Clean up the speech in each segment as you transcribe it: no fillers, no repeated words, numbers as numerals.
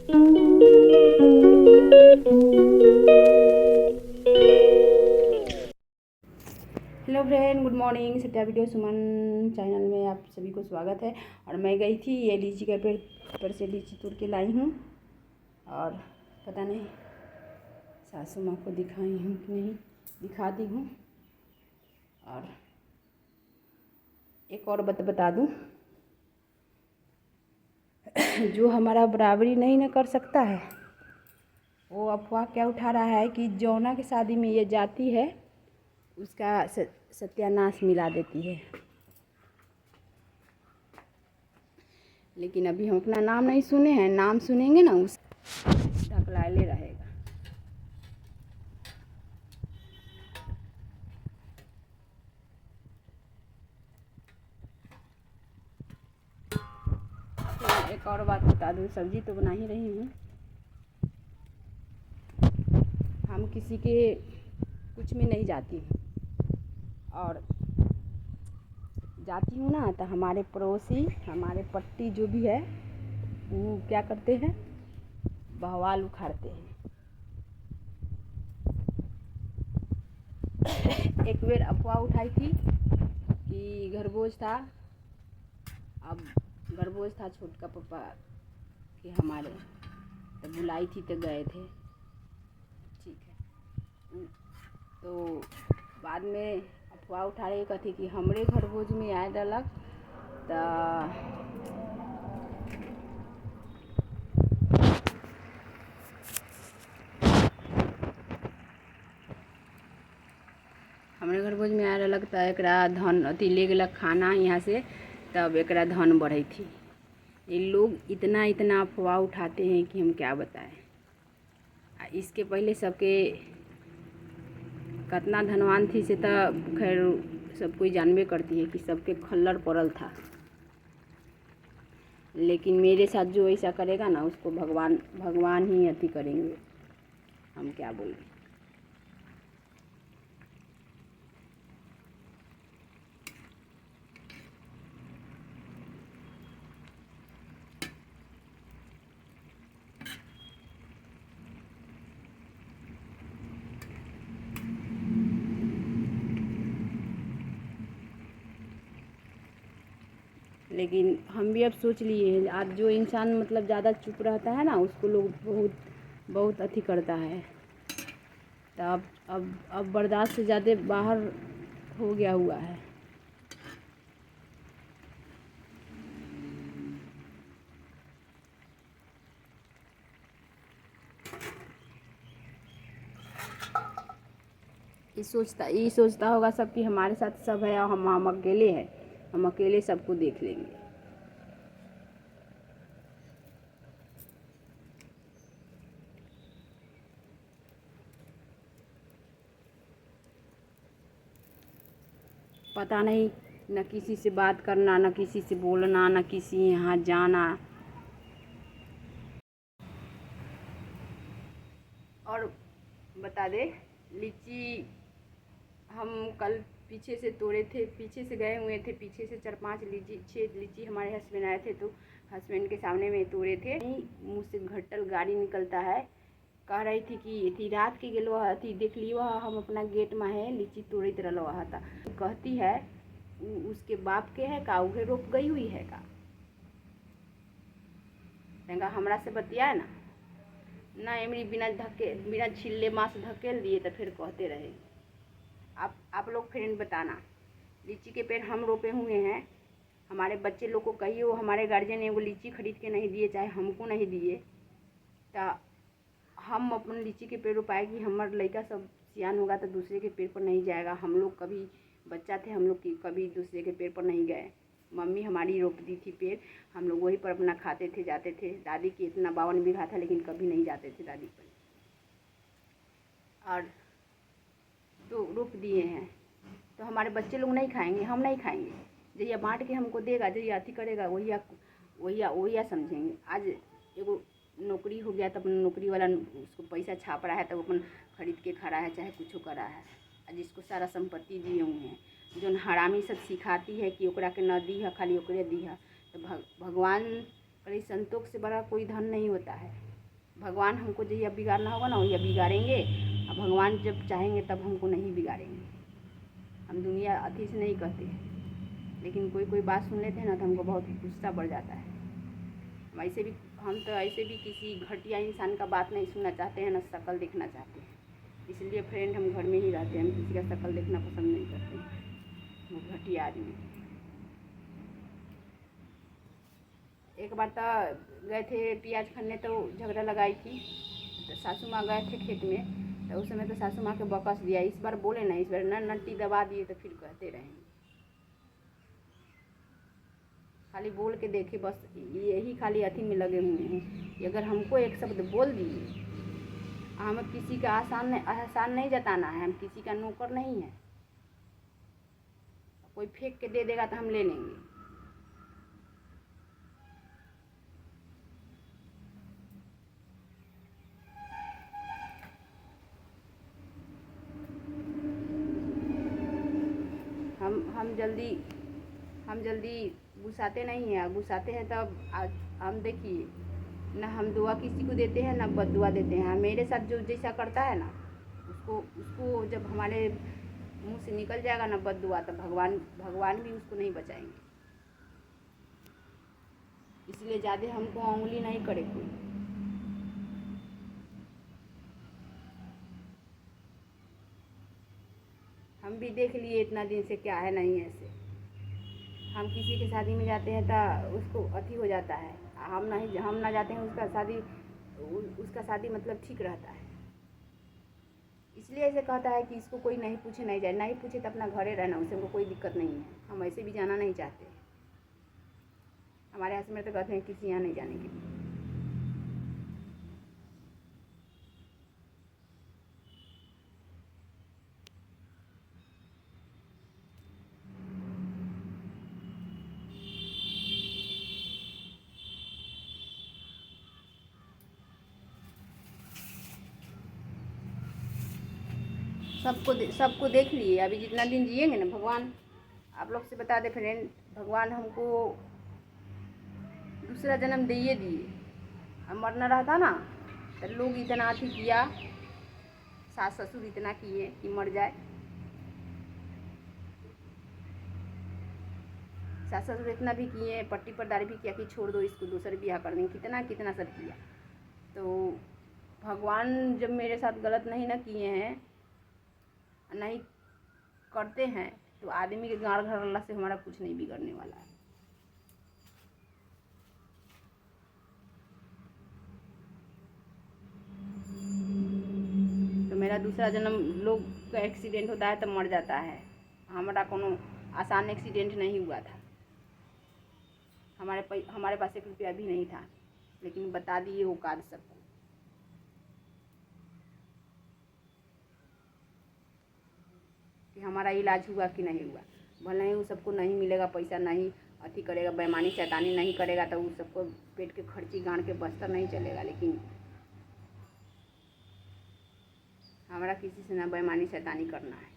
Hello friend, good morning. Satya video Suman channel में आप सभी को स्वागत है। और मैं गई थी ये लीची के पेड़ पर से लीची तोड़ के लाई हूँ और पता नहीं सासू माँ को दिखाई हूँ कि नहीं, दिखा दी हूँ। और एक और बता दूँ, जो हमारा बराबरी नहीं न कर सकता है वो अफवाह क्या उठा रहा है कि जौना की शादी में ये जाती है उसका सत्यानाश मिला देती है। लेकिन अभी हम अपना नाम नहीं सुने हैं, नाम सुनेंगे ना उस ढकलाले रहेगा। तो एक और बात बता दूँ, सब्जी तो बना ही रही हूँ। हम किसी के कुछ में नहीं जाती हूँ, और जाती हूँ ना तो हमारे पड़ोसी, हमारे पट्टी जो भी है वो क्या करते हैं, बवाल उखाड़ते हैं। एक बार अफवाह उठाई थी कि घरभोज था। अब घरभोज था छोटका पापा के हमारे, तो बुलाई थी तो गए थे, ठीक है। तो बाद में अफवाह उठा रही कहती कि हमरे घरभोज में आए डलक तो हमारे घरभोज में आए रहलक तो एकरा धन अथी ले गेलक खाना यहाँ से, तब एकरा धन बढ़ी थी। ये लोग इतना इतना अफवाह उठाते हैं कि हम क्या बताएं। इसके पहले सबके कितना धनवान थी से तो खैर सब कोई जानबे करती है कि सबके खल्लर पड़ल था। लेकिन मेरे साथ जो ऐसा करेगा ना उसको भगवान ही अति करेंगे, हम क्या बोलें। लेकिन हम भी अब सोच लिए हैं, आज जो इंसान मतलब ज़्यादा चुप रहता है ना उसको लोग बहुत अथी करता है। तो अब बर्दाश्त से ज़्यादा बाहर हो गया हुआ है। ये सोचता होगा सब कि हमारे साथ सब है और हम अकेले हैं, हम अकेले सबको देख लेंगे। पता नहीं, न किसी से बात करना, न किसी से बोलना, न किसी यहाँ जाना। और बता दे, लीची हम कल पीछे से तोड़े थे, पीछे से गए हुए थे, पीछे से 6 लीची हमारे हस्बैंड आए थे तो हस्बैंड के सामने में तोड़े थे। मुँह से घट्टल गाड़ी निकलता है। कह रही थी कि थी रात के गेलो थी देख लियो, हम अपना गेट में है लीची तोड़ते रहो था। कहती है उसके बाप के है का, उहे रोप गई हुई है का। तेंगा हमरा से बतिया ना एमरी बिना छिल्ले माँ से धकेल दिए तो फिर कहते रहे। आप लोग फ्रेंड बताना, लीची के पेड़ हम रोपे हुए हैं। हमारे बच्चे लोग को कहिए वो हमारे गार्जियन ने वो लीची खरीद के नहीं दिए, चाहे हमको नहीं दिए, तो हम अपन लीची के पेड़ रोपाएगी। हमारे लड़का सब सियान होगा तो दूसरे के पेड़ पर नहीं जाएगा। हम लोग कभी बच्चा थे, हम लोग की कभी दूसरे के पेड़ पर नहीं गए। मम्मी हमारी रोप दी थी पेड़, हम लोग वहीं पर अपना खाते थे, जाते थे। दादी की इतना 52 बीघा था लेकिन कभी नहीं जाते थे दादी पर। और तो रोप दिए हैं तो हमारे बच्चे लोग नहीं खाएंगे, हम नहीं खाएंगे। जहिया बांट के हमको देगा, जहिया अथी करेगा वही समझेंगे। आज एगो नौकरी हो गया तब नौकरी वाला उसको पैसा छाप रहा है तब अपन खरीद के खा रहा है, चाहे कुछ कर रहा है। जिसको सारा संपत्ति दिए हुए हैं, जो हरामी सब सिखाती है कि ओकरा के न दी है, खाली ओकरे दी है। तो भगवान करे संतोष से बड़ा कोई धन नहीं होता है। भगवान हमको जब बिगाड़ना होगा ना वही बिगाड़ेंगे, और भगवान जब चाहेंगे तब हमको नहीं बिगाड़ेंगे। हम दुनिया अति से नहीं कहते हैं, लेकिन कोई कोई बात सुन लेते हैं ना तो हमको बहुत गुस्सा बढ़ जाता है। हम तो ऐसे भी किसी घटिया इंसान का बात नहीं सुनना चाहते हैं, ना शक्ल देखना चाहते हैं। इसलिए फ्रेंड हम घर में ही रहते हैं, हम किसी का शक्ल देखना पसंद नहीं करते हैं, वो घटिया आदमी। एक बार तो गए थे प्याज खनने, तो झगड़ा लगाई थी, तो सासू माँ गए थे खेत में, तो उस समय तो सासू माँ के बकस दिया। इस बार बोले ना, इस बार नट्टी दबा दिए, तो फिर कहते रहेंगे। खाली बोल के देखे, बस यही खाली अथी में लगे हुए हैं कि अगर हमको एक शब्द बोल दिए, हमें किसी का एहसान नहीं जताना है, हम किसी का नौकर नहीं है। कोई फेंक के दे देगा तो हम ले लेंगे। हम जल्दी गुस्साते नहीं हैं। गुस्साते हैं तब आज हम देखिए, ना हम दुआ किसी को देते हैं, ना बद्दुआ देते हैं। मेरे साथ जो जैसा करता है ना, उसको जब हमारे मुंह से निकल जाएगा ना बद्दुआ, तो भगवान भी उसको नहीं बचाएंगे। इसलिए ज़्यादा हमको उंगली नहीं करे कोई। हम भी देख लिए इतना दिन से क्या है नहीं ऐसे। हम किसी की शादी में जाते हैं तो उसको अथी हो जाता है, हम ना जाते हैं उसका शादी मतलब ठीक रहता है। इसलिए ऐसे कहता है कि इसको कोई नहीं पूछे नहीं जाए, नहीं पूछे तो अपना घरे रहना, उससे हमको कोई दिक्कत नहीं है। हम ऐसे भी जाना नहीं चाहते। हमारे हस्बैंड तो कहते हैं किसी यहाँ नहीं जाने के लिए। सबको देख लिए। अभी जितना दिन जिएंगे ना, भगवान आप लोग से बता दे फ्रेंड, भगवान हमको दूसरा जन्म दिए दिए। अब मरना रहता ना तो लोग इतना अथी किया, सास ससुर इतना किए कि मर जाए। सास ससुर इतना भी किए, पट्टी पटदारी भी किया कि छोड़ दो इसको, दूसरे ब्याह कर देंगे, कितना कितना सब किया। तो भगवान जब मेरे साथ गलत नहीं ना किए हैं, नहीं करते हैं, तो आदमी के गाड़ घर अल्लाह से हमारा कुछ नहीं बिगड़ने वाला है। तो मेरा दूसरा जन्म, लोग का एक्सीडेंट होता है तो मर जाता है, हमारा कोनो आसान एक्सीडेंट नहीं हुआ था। हमारे पास 1 रुपया भी नहीं था, लेकिन बता दिए वो कार्ड सबको। कि हमारा इलाज हुआ कि नहीं हुआ। भले ही वो सबको नहीं मिलेगा पैसा, नहीं अथी करेगा, बेईमानी शैतानी नहीं करेगा, तो वो सबको पेट के खर्ची गांड के बस्ता नहीं चलेगा। लेकिन हमारा किसी से ना बेईमानी शैतानी करना है।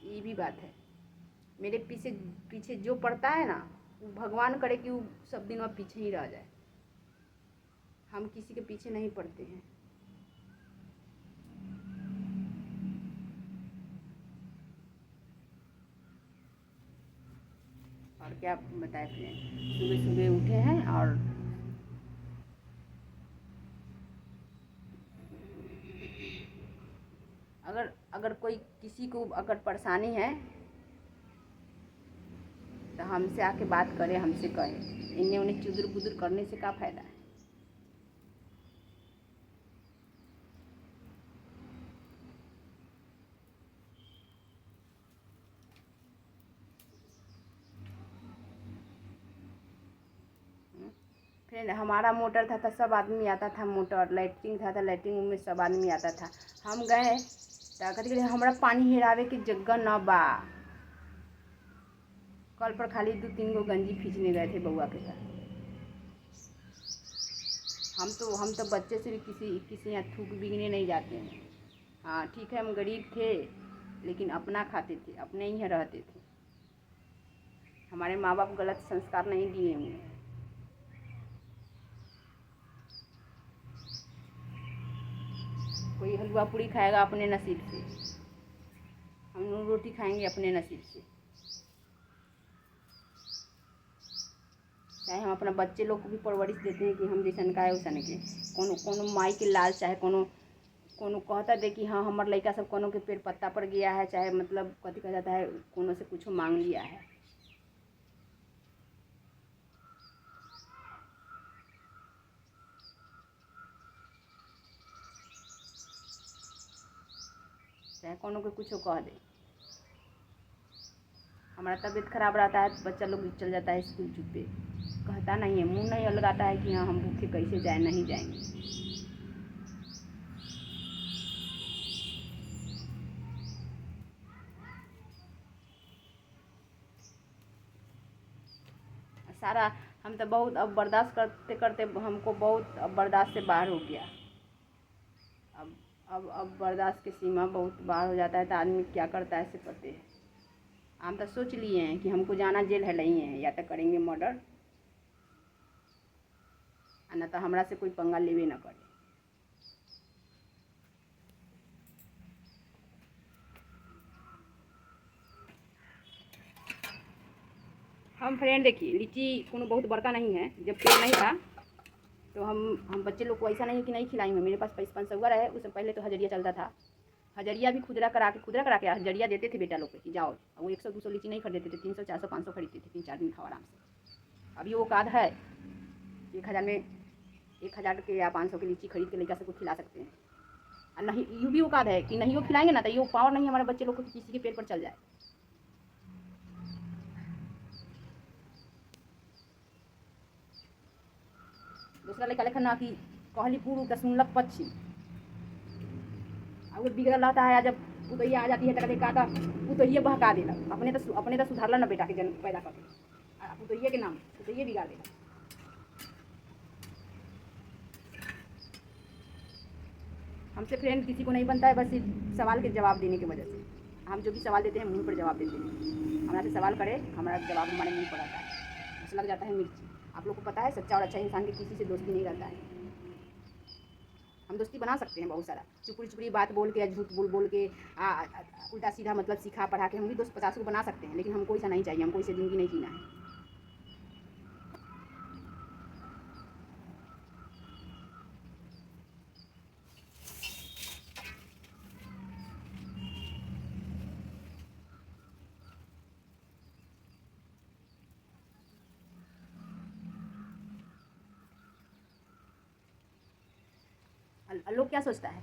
ये भी बात है। मेरे पीछे जो पड़ता है ना, वो भगवान करे कि वो सब दिन वह पीछे ही रह जाए। हम किसी के पीछे नहीं पड़ते हैं। और क्या बताए फ्रेंड, सुबह सुबह उठे हैं और अगर कोई किसी को अगर परेशानी है तो हमसे आके बात करे, हमसे कहे। इन्हें उन्हें चुदुर बुदुर करने से क्या फ़ायदा है। फ्रेंड, हमारा मोटर था तो सब आदमी आता था मोटर, लैट्रिन था तो लैट्रिन में सब आदमी आता था। हम गए तो कथी हमारा पानी हेरावे की जगह न बा। कल पर खाली 2-3 गो गंजी खींचने गए थे बउआ के साथ। हम तो बच्चे से भी किसी यहाँ थूक बिगने नहीं जाते हैं। हाँ ठीक है, हम गरीब थे लेकिन अपना खाते थे, अपने ही यहाँ रहते थे। हमारे माँ बाप गलत संस्कार नहीं दिए हुए। कोई हलवा पूड़ी खाएगा अपने नसीब से, हम लोग रोटी खाएंगे अपने नसीब से। चाहे हम अपना बच्चे लोग को भी परवरिश देते हैं कि हम जैसन का है वैसन के। कोनो माई के लाल, चाहे कोनो कहता दे कि हाँ हमार लड़का सब कोनो के पेड़ पत्ता पर गया है, चाहे मतलब कथी कहा जाता है, कोनो से कुछ मांग लिया है। चाहे कोनो के कुछ कह दे। हमारा तबीयत खराब रहता है तो बच्चा लोग चल जाता है स्कूल चुप्पे, कहता नहीं है, मुंह नहीं लगाता है कि हाँ हम भूखे कैसे जाए, नहीं जाएंगे। सारा हम तो बहुत अब बर्दाश्त करते करते हमको बहुत अब बर्दाश्त से बाहर हो गया। अब बर्दाश्त की सीमा बहुत बाहर हो जाता है तो आदमी क्या करता है से पते है। हम तो सोच लिए हैं कि हमको जाना जेल है नहीं है, या तो करेंगे मर्डर, न तो हमरा से कोई पंगा लेवे न करे। हम फ्रेंड देखिए, लीची कोनो बहुत बड़का नहीं है, जब पेड़ नहीं था तो हम बच्चे लोग को ऐसा नहीं कि नहीं खिलाएंगे। मेरे पास 500 है, उससे पहले तो हजरिया चलता था। हजरिया भी खुदरा करा के हजरिया देते थे बेटा लोग को कि जाओ। वो 100-200 लीची नहीं खरीदते थे, 300-400-500 खरीदते थे, 3-4 दिन खाओ आराम से। अभी वो औकात है 1000 में 1000 के या 500 की लीची खरीद के लड़का सबको खिला सकते हैं। और नहीं यूँ भी औकात है कि नहीं वो खिलाएंगे ना तो ये पावर नहीं हमारे बच्चे लोग को किसी के पेट पर चल जाए। दूसरा लड़का लेखन ना कि कहली पूर्व का सुनलक पश्चिम, और वो बिगड़ल रहता है। जब पुतैया आ जाती है तो कहता पुतैया बहका देलक, अपने तो सुधारला ना बेटा के जन्म पैदा करके, पुतैया के नाम पुतैया बिगाड़ देलक। हमसे फ्रेंड किसी को नहीं बनता है, बस सिर्फ सवाल के जवाब देने की वजह से। हम जो भी सवाल देते हैं मुंह पर जवाब देते हैं। हमारा से सवाल करे, हमारा जवाब हमारे मुंह पर आता है, बस लग जाता है मिर्ची। आप लोग को पता है सच्चा और अच्छा इंसान के किसी से दोस्ती नहीं रहता है। हम दोस्ती बना सकते हैं बहुत सारा, चुपड़ी बात बोल के, झूठ बोल के, उल्टा सीधा मतलब सिखा पढ़ा के हम भी दोस्त 50 को बना सकते हैं। लेकिन हमको ऐसा नहीं चाहिए, हमको इसे ज़िंदगी नहीं जीना है। लोग क्या सोचता है,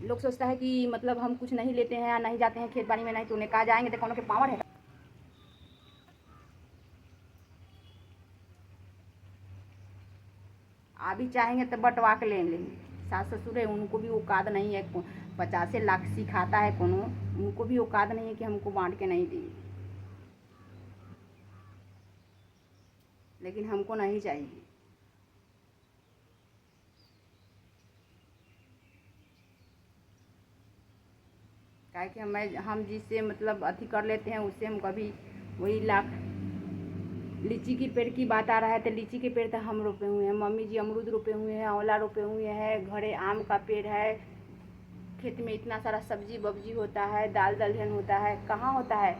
लोग सोचता है कि मतलब हम कुछ नहीं लेते हैं या नहीं जाते हैं खेत बाड़ी में, नहीं तो उन्हें कहा जाएंगे तो कौन के पावर है। आप भी चाहेंगे तो बंटवा के ले लेंगे। सास ससुर है, उनको भी औकात नहीं है, 50 लाख सिखाता है कोनो, उनको भी औकात नहीं है कि हमको बांट के नहीं देंगे। लेकिन हमको नहीं चाहिए। काहे कि हम जिससे मतलब अथी कर लेते हैं उससे हम कभी वही लाख। लीची की पेड़ की बात आ रहा है तो लीची के पेड़ तो हम रोपे हुए हैं, मम्मी जी अमरूद रोपे हुए हैं, आंवला रोपे हुए हैं, घरे आम का पेड़ है, खेत में इतना सारा सब्जी बब्जी होता है, दाल दलहन होता है। कहाँ होता है,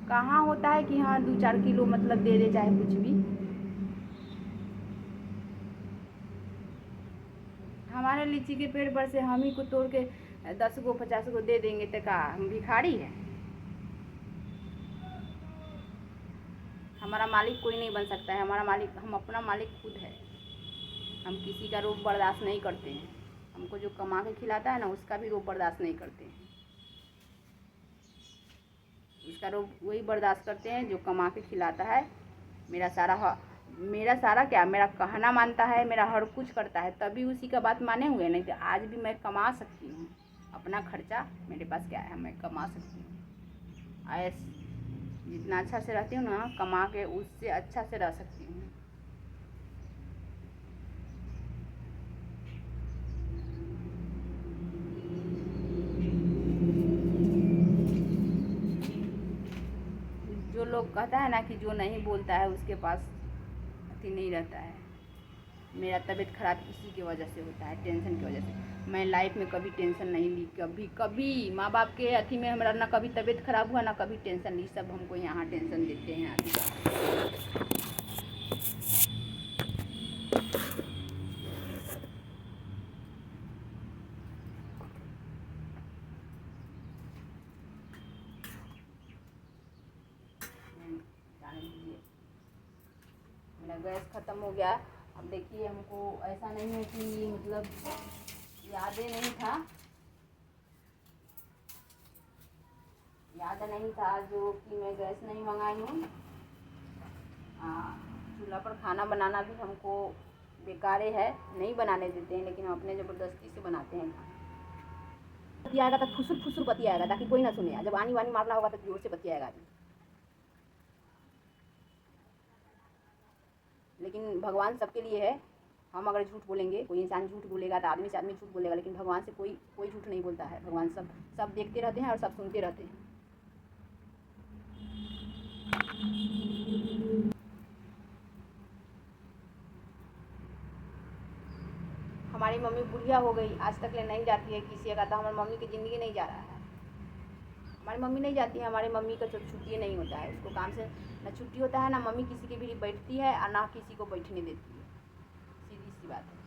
कहाँ होता है कि हाँ 2-4 किलो मतलब दे दे चाहे कुछ भी। हमारे लीची के पेड़ पर से हम ही को तोड़ के 10 गो 50 गो दे देंगे तो का हम भिखारी है। हमारा मालिक कोई नहीं बन सकता है, हमारा मालिक हम अपना मालिक खुद है। हम किसी का रूप बर्दाश्त नहीं करते हैं। हमको जो कमा के खिलाता है ना उसका भी रूप बर्दाश्त नहीं करते हैं। उसका रूप वही बर्दाश्त करते हैं जो कमा के खिलाता है। मेरा सारा क्या, मेरा कहना मानता है, मेरा हर कुछ करता है, तभी उसी का बात माने हुए। नहीं तो आज भी मैं कमा सकती हूँ अपना खर्चा, मेरे पास क्या है, मैं कमा सकती हूँ। ऐस जितना अच्छा से रहती हूँ ना, कमा के उससे अच्छा से रह सकती हूँ। लोग कहता है ना कि जो नहीं बोलता है उसके पास अति नहीं रहता है। मेरा तबीयत ख़राब इसी की वजह से होता है, टेंशन की वजह से। मैं लाइफ में कभी टेंशन नहीं ली, कभी कभी माँ बाप के अथी में हमारा ना कभी तबीयत ख़राब हुआ ना कभी टेंशन ली। सब हमको यहाँ टेंशन देते हैं आदमी। मेरा गैस ख़त्म हो गया। अब देखिए हमको ऐसा नहीं है कि मतलब यादें नहीं था, याद नहीं था जो कि मैं गैस नहीं मंगाई हूँ। चूल्हा पर खाना बनाना भी हमको बेकार है, नहीं बनाने देते हैं, लेकिन हम अपने ज़बरदस्ती से बनाते हैं। बतियाएगा तो फुसुर फुसुर बतियाएगा ताकि कोई ना सुने। जब आनी वानी मारना होगा तो जोर से बतियाएगा। लेकिन भगवान सबके लिए है। हम अगर झूठ बोलेंगे, कोई इंसान झूठ बोलेगा तो आदमी से आदमी झूठ बोलेगा, लेकिन भगवान से कोई झूठ नहीं बोलता है। भगवान सब देखते रहते हैं और सब सुनते रहते हैं। हमारी मम्मी बुढ़िया हो गई, आज तक ले नहीं जाती है किसी का, तो हमारी मम्मी की ज़िंदगी नहीं जा रहा है। हमारी मम्मी नहीं जाती है, हमारी मम्मी का छुट्टी नहीं होता है, उसको काम से ना छुट्टी होता है, ना मम्मी किसी के भी बैठती है और ना किसी को बैठने देती है। सीधी सी बात है।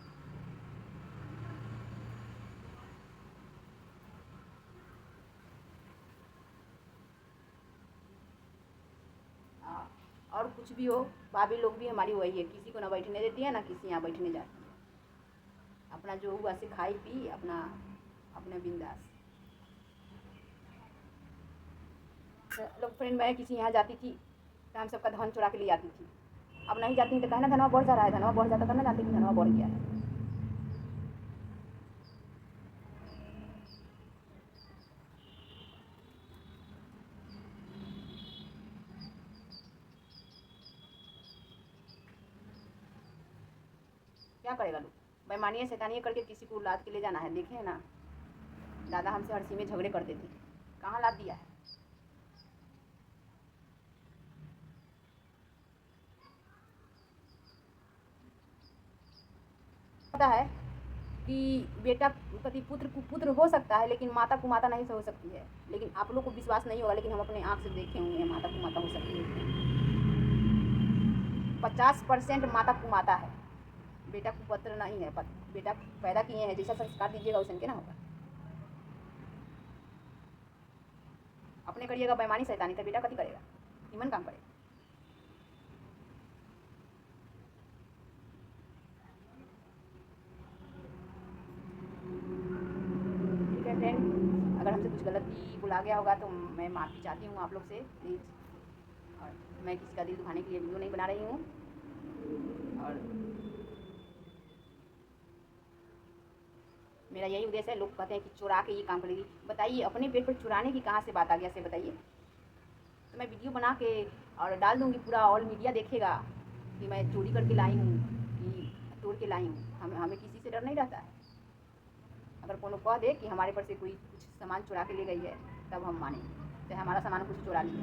और कुछ भी हो, भाभी लोग भी हमारी वही है, किसी को ना बैठने देती है ना किसी यहाँ बैठने जाती है। अपना जो हुआ से खाई पी अपना अपने बिंदास। लोग फ्रेंड मैं किसी यहाँ जाती थी तो हम सबका धन चुरा के ले आती थी। अब नहीं जाती तो कहना धनवा बढ़ जा रहा है, धनवा बढ़ जाता तब ना जानती कि धनवा बढ़ गया है। क्या करेगा लोग, बेईमानियाँ शैतानियाँ करके किसी को लाद के ले जाना है। देखे ना, दादा हमसे हर चीज़ में झगड़े करते थे, कहाँ लाद दिया है। पता है कि बेटा पति पुत्र हो सकता है, लेकिन माता को माता नहीं हो सकती है। लेकिन आप लोग को विश्वास नहीं होगा, लेकिन हम अपने आँख से देखे हुए हैं माता को माता हो सकती है। 50% माता को माता है, बेटा को पुत्र नहीं है। बेटा पैदा किए हैं, जैसा संस्कार दीजिएगा वैसे ना होगा। अपने करिएगा बेईमानी शैतानी तो बेटा कति करेगा, निमन काम करेगा। ठीक है फ्रेंड, अगर हमसे कुछ गलती भुला गया होगा तो मैं माफ़ी चाहती हूँ आप लोग से, प्लीज़। और मैं किसी का दिल दुखाने के लिए वीडियो नहीं बना रही हूँ। और मेरा यही उद्देश्य है। लोग कहते हैं कि चुरा के ये काम करेगी, बताइए अपने पेट पर चुराने की कहाँ से बात आ गया से बताइए। तो मैं वीडियो बना के और डाल दूँगी, पूरा ऑल मीडिया देखेगा कि मैं चोरी करके लाई हूँ कि तोड़ के लाई हूँ। हमें किसी से डर नहीं रहता है। अगर कोनो कह दे कि हमारे पर से कोई कुछ सामान चुरा के ले गई है तब हम मानें, तो हमारा सामान कुछ चुरा लिया।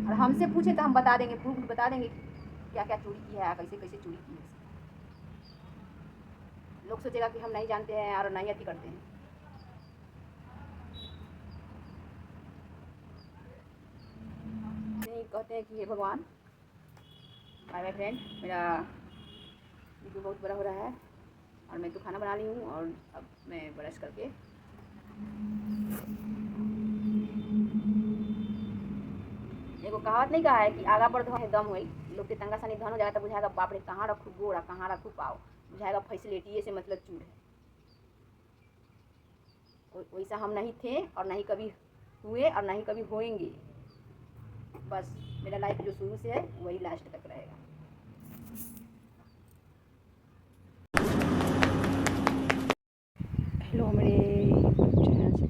और हमसे पूछे तो हम बता देंगे, प्रूफ बता देंगे क्या क्या चोरी की है, कैसे कैसे चोरी की है। लोग सोचेगा कि हम नहीं जानते हैं और नहीं अति करते हैं। नहीं कहते हैं कि हे भगवान। बाय बाय फ्रेंड, मेरा वीडियो बहुत बड़ा हो रहा है और मैं तो खाना बना ली हूँ और अब मैं ब्रश करके एगो कहावत नहीं कहा है कि आगा पर धन दम हुई। लोग के तंगा सानी धन हो जाएगा तो बुझाएगा बाप रे कहाँ रखूँ गोड़ा, कहाँ रखूँ पाओ, बुझाएगा फैसिलिटी से मतलब चूड़ है। वैसा हम नहीं थे और नहीं कभी हुए और नहीं कभी होएंगे। बस मेरा लाइफ जो शुरू से है वही लास्ट तक रहेगा। हेलो मेरे चैनल से